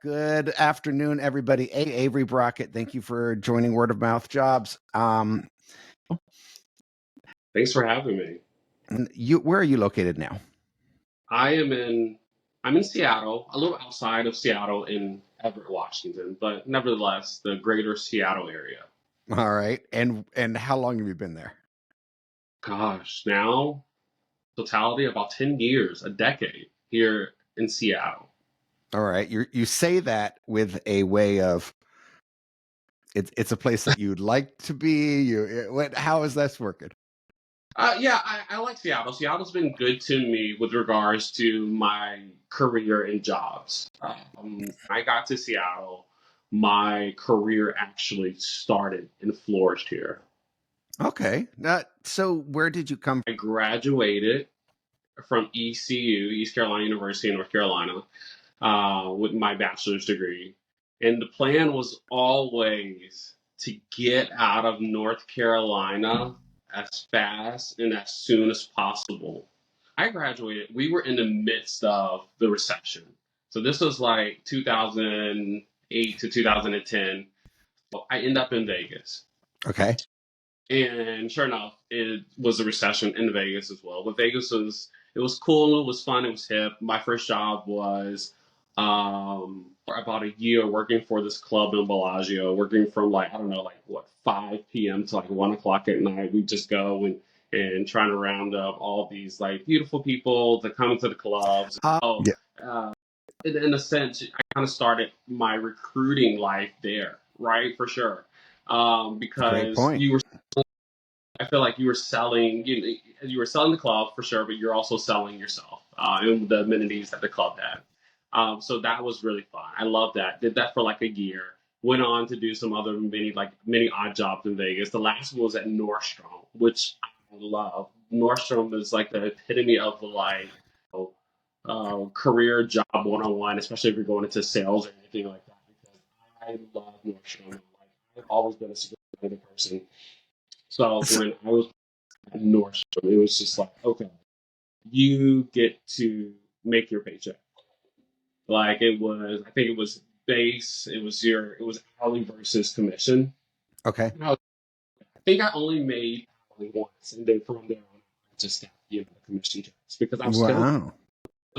Good afternoon, everybody. Avery Brockett. Thank you for joining Word of Mouth Jobs. Thanks for having me. Where are you located now? I'm in Seattle, a little outside of Seattle in Everett, Washington, but nevertheless, the greater Seattle area. All right. And how long have you been there? Gosh, now totality about 10 years, a decade here in Seattle. All right. You say that with a way of it's a place that you'd like to be. How is that working? Yeah, I like Seattle. Seattle's been good to me with regards to my career and jobs. I got to Seattle, my career actually started and flourished here. Okay. So where did you come I graduated from ECU, East Carolina University in North Carolina, with my bachelor's degree. And the plan was always to get out of North Carolina as fast and as soon as possible. I graduated, we were in the midst of the recession. So this was like 2008 to 2010. I end up in Vegas. from? Okay. And sure enough, it was a recession in Vegas as well. But Vegas was it was cool, it was fun, it was hip. My first job was for about a year working for this club in Bellagio, working from like I don't know, like what 5 p.m. to like 1 o'clock at night. We just go and trying to round up all these like beautiful people that come into the clubs. Yeah. In a sense, I kind of started my recruiting life there, right? For sure, Great because point. you were I feel like you were selling you were selling the club for sure, but you're also selling yourself and the amenities that the club had. So that was really fun. I loved that. Did that for like a year. Went on to do some other many odd jobs in Vegas. The last one was at Nordstrom, which I love. Nordstrom is like the epitome of like career job 101, especially if you're going into sales or anything like that. Because I love Nordstrom. Like I've always been a security person. So So, when I was at Nordstrom, it was just like, okay, you get to make your paycheck. Like I think it was base, it was hourly versus commission. okay. And I think I only made hourly once, and then from there on, I just got the commission checks because I was still Wow.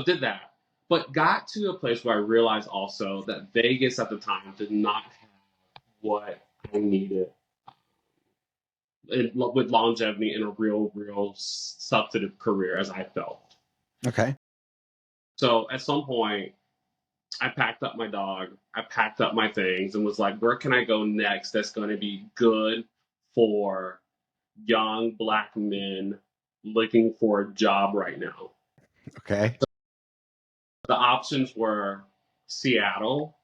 did that, but got to a place where I realized also that Vegas at the time did not have what I needed with longevity in a real substantive career as I felt. Okay. So at some point, I packed up my dog, I packed up my things, and was like, where can I go next that's going to be good for young black men looking for a job right now? Okay. The options were Seattle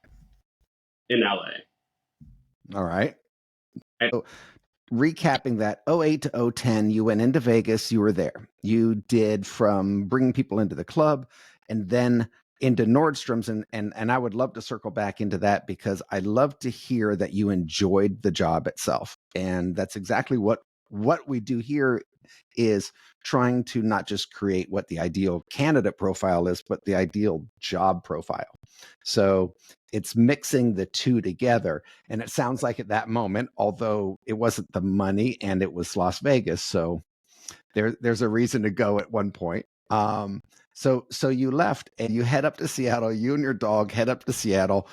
and LA. All right. And So, recapping that 08 to 010, you went into Vegas, you were there. You did from bringing people into the club and then into Nordstrom's. And I would love to circle back into that because I love to hear that you enjoyed the job itself. And that's exactly what we do here is trying to not just create what the ideal candidate profile is, but the ideal job profile. So it's mixing the two together. And it sounds like at that moment, although it wasn't the money and it was Las Vegas, so there's a reason to go at one point. So you left and you head up to Seattle. You and your dog head up to Seattle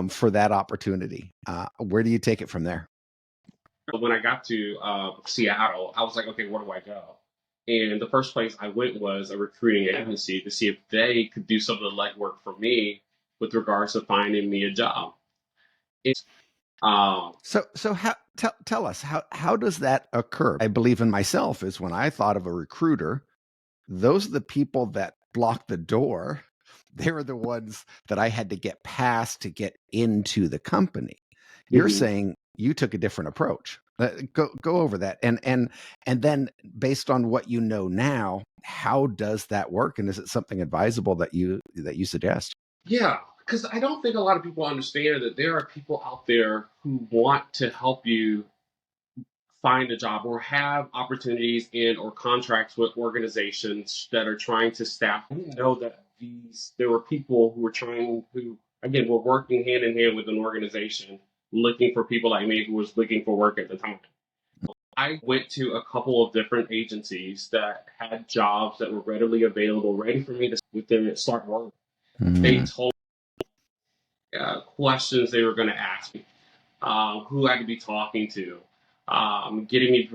for that opportunity. Where do you take it from there? when I got to Seattle, I was like, okay, where do I go? And the first place I went was a recruiting agency to see if they could do some of the legwork for me with regards to finding me a job. And, So tell us how does that occur? I believe in myself is when I thought of a recruiter, those are the people that block the door. They were the ones that I had to get past to get into the company. You're mhm. saying you took a different approach. Go over that, and then based on what you know now, how does that work? And is it something advisable that you suggest? Yeah, because I don't think a lot of people understand that there are people out there who want to help you find a job or have opportunities and or contracts with organizations that are trying to staff. I didn't know that there were people who were trying who Again, we're working hand in hand with an organization looking for people like me who was looking for work at the time. I went to a couple of different agencies that had jobs that were readily available, ready for me to with them and start work. They Mm. told questions they were going to ask me, who I could be talking to, getting me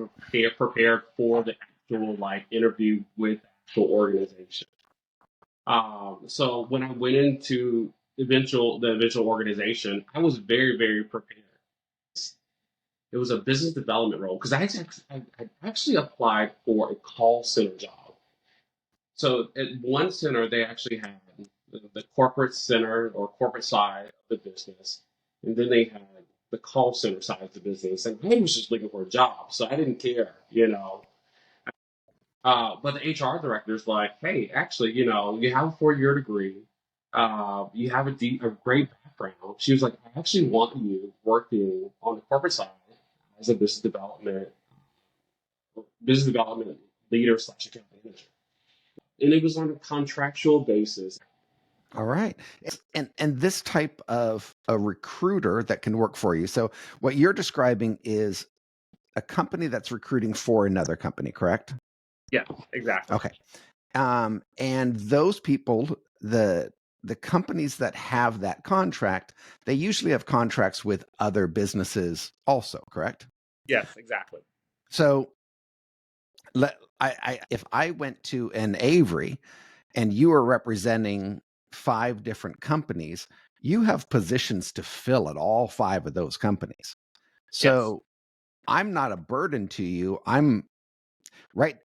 prepared for the actual like interview with the actual organization. So when I went into the eventual organization, I was very, very prepared. It was a business development role because I actually applied for a call center job. So at one center, they actually had the corporate center or corporate side of the business, and then they had the call center side of the business. And I was just looking for a job, so I didn't care, you know. But the HR director's like, hey, actually, you know, you have a 4 year degree, you have a great background. She was like, I actually want you working on the corporate side as a business development leader slash account manager, and it was on a contractual basis. All right. And this type of a recruiter that can work for you. So what you're describing is a company that's recruiting for another company, correct? Yeah, exactly. Okay. And those people, the companies that have that contract, they usually have contracts with other businesses also, correct? Yes, exactly. So if I went to an Avery and you are representing 5 different companies, you have positions to fill at all 5 of those companies. Yes. So I'm not a burden to you. I'm right.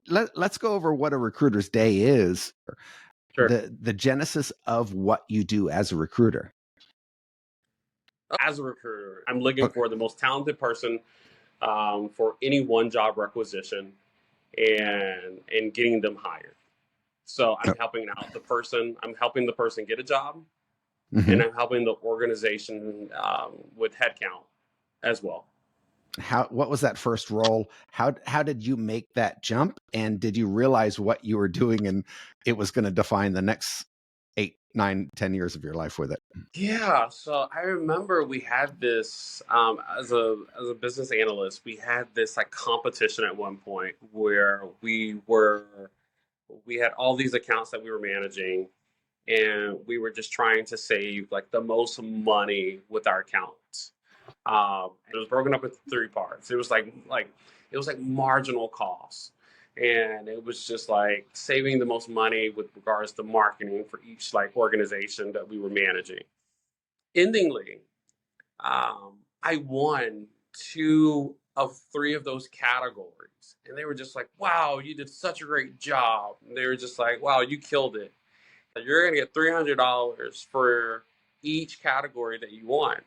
Let's go over what a recruiter's day is, Sure. the genesis of what you do as a recruiter. As a recruiter, I'm looking Okay. for the most talented person for any one job requisition and getting them hired. So I'm helping out the person. I'm helping the person get a job, and Mhm. I'm helping the organization with headcount as well. What was that first role? How did you make that jump? And did you realize what you were doing and it was going to define the next 8, 9, 10 years of your life with it? Yeah, so I remember we had this as a business analyst, we had this like competition at one point where we had all these accounts that we were managing, and we were just trying to save like the most money with our accounts. It was broken up into 3 parts. It was like marginal costs, and it was just like saving the most money with regards to marketing for each like organization that we were managing. Endingly, I won 2 of 3 of those categories, and they were just like, "Wow, you did such a great job." And they were just like, "Wow, you killed it. You're gonna get $300 for each category that you won."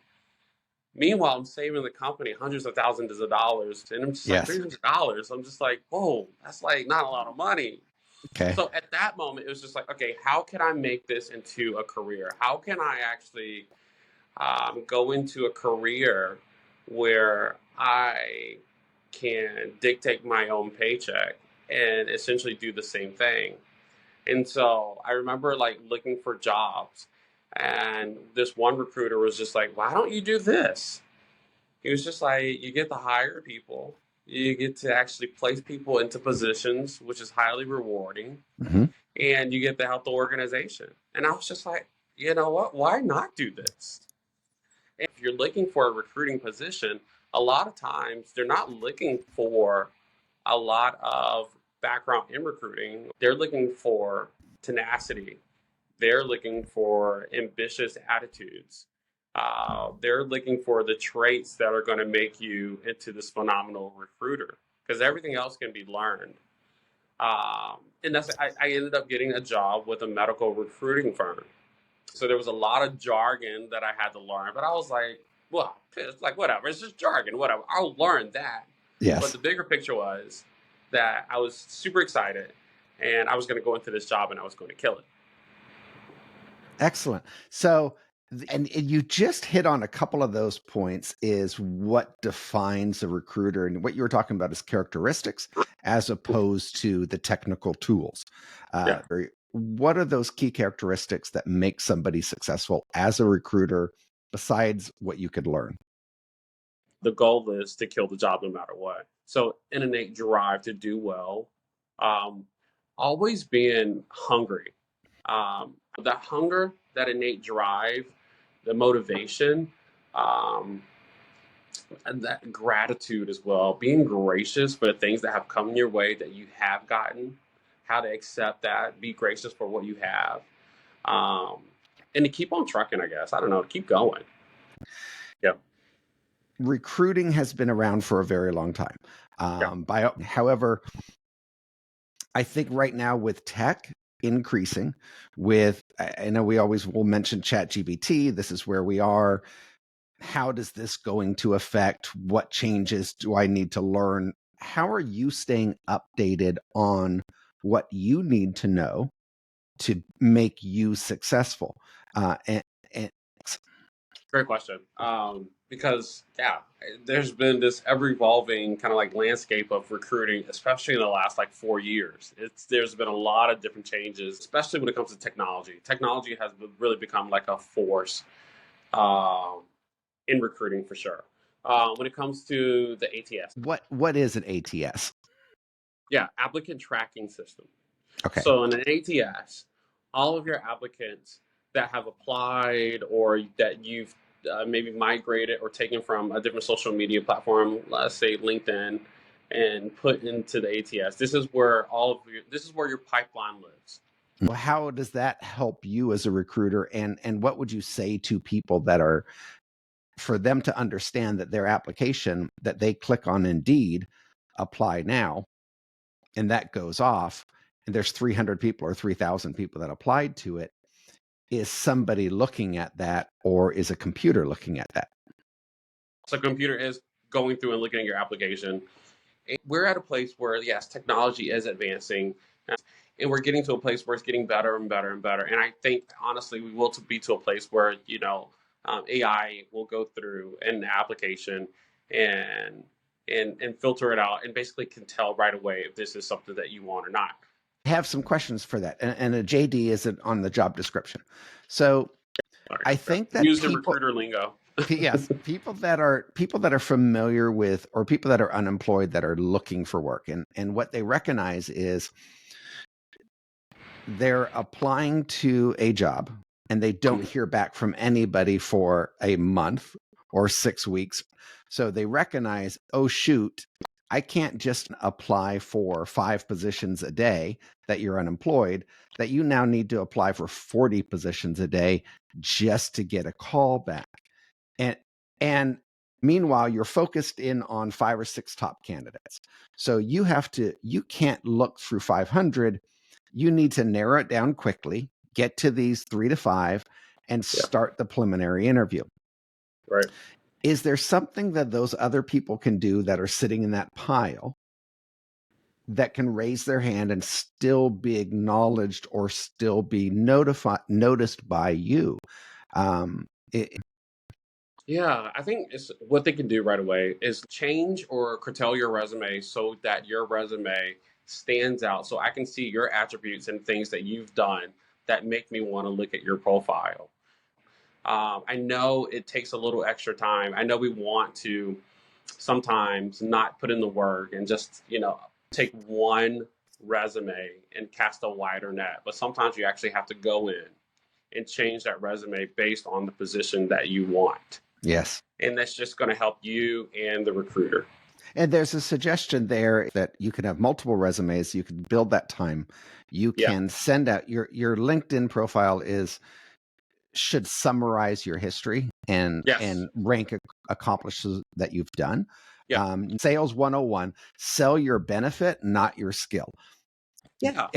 Meanwhile, I'm saving the company hundreds of thousands of dollars, and I'm just like Yes. $300. I'm just like, whoa, that's like not a lot of money. Okay. So at that moment, it was just like, okay, how can I make this into a career? How can I actually go into a career where I can dictate my own paycheck and essentially do the same thing? And so I remember like looking for jobs, and this one recruiter was just like, why don't you do this? He was just like, you get to hire people, you get to actually place people into positions, which is highly rewarding, Hmm. and you get to help the organization. And I was just like, you know what? Why not do this? And if you're looking for a recruiting position, a lot of times they're not looking for a lot of background in recruiting. They're looking for tenacity. They're looking for ambitious attitudes. They're looking for the traits that are going to make you into this phenomenal recruiter, because everything else can be learned. And I ended up getting a job with a medical recruiting firm. So there was a lot of jargon that I had to learn, but I was like, well, it's like whatever, it's just jargon, whatever. I'll learn that. But Yes. the bigger picture was that I was super excited, and I was going to go into this job and I was going to kill it. Excellent. So, and you just hit on a couple of those points is what defines a recruiter. And what you were talking about is characteristics as opposed to the technical tools. Yeah. Very what are those key characteristics that make somebody successful as a recruiter besides what you could learn? The goal is to kill the job no matter what. So, an innate drive to do well, um, always being hungry. That hunger, that innate drive, the motivation, um, and that gratitude as well, being gracious for the things that have come your way that you have gotten, how to accept that, be gracious for what you have, um, and to keep on trucking, I guess. I don't know, to keep going. Yeah. Recruiting has been around for a very long time. Yeah. However, I think right now with tech increasing, with I know we always will mention ChatGPT. This is where we are. How does this going to affect? What changes do I need to learn? How are you staying updated on what you need to know to make you successful? And Great question. Because yeah, there's been this ever evolving kind of like landscape of recruiting, especially in the last like 4 years. There's been a lot of different changes, especially when it comes to technology. Technology has really become like a force um, in recruiting for sure. When it comes to the ATS, what is an ATS? yeah, applicant tracking system. Okay. So in an ATS, all of your applicants that have applied or that you've maybe migrated or taken from a different social media platform, let's say LinkedIn, and put into the ATS. This is where your pipeline lives. Well, how does that help you as a recruiter? And what would you say to people that are, for them to understand that their application that they click on Indeed, apply now, and that goes off, and there's 300 people or 3,000 people that applied to it? Is somebody looking at that, or is a computer looking at that? So computer is going through and looking at your application. We're at a place where yes, technology is advancing, and we're getting to a place where it's getting better and better and better. And I think honestly, we will be to a place where AI will go through an application and and filter it out and basically can tell right away if this is something that you want or not. I have some questions for that, and a JD is on the job description. So Sorry. I think that Use the people, recruiter lingo. yes, people that are familiar with, or people that are unemployed that are looking for work, and what they recognize is they're applying to a job and they don't hear back from anybody for a month or 6 weeks. So they recognize, oh shoot, I can't just apply for 5 positions a day that you're unemployed, that you now need to apply for 40 positions a day just to get a call back. And meanwhile, you're focused in on 5 or 6 top candidates. So you can't look through 500. You need to narrow it down quickly, get to these 3 to 5, and start the preliminary interview. Right. Is there something that those other people can do that are sitting in that pile that can raise their hand and still be acknowledged or still be noticed by you? Yeah, I think what they can do right away is change or curtail your resume so that your resume stands out. So I can see your attributes and things that you've done that make me want to look at your profile. I know it takes a little extra time. I know we want to sometimes not put in the work and just, take one resume and cast a wider net. But sometimes you actually have to go in and change that resume based on the position that you want. Yes. And that's just going to help you and the recruiter. And there's a suggestion there that you can have multiple resumes. You can build that time. You can send out your LinkedIn profile should summarize your history and rank accomplishments that you've done. Sales 101, sell your benefit, not your skill. Yeah.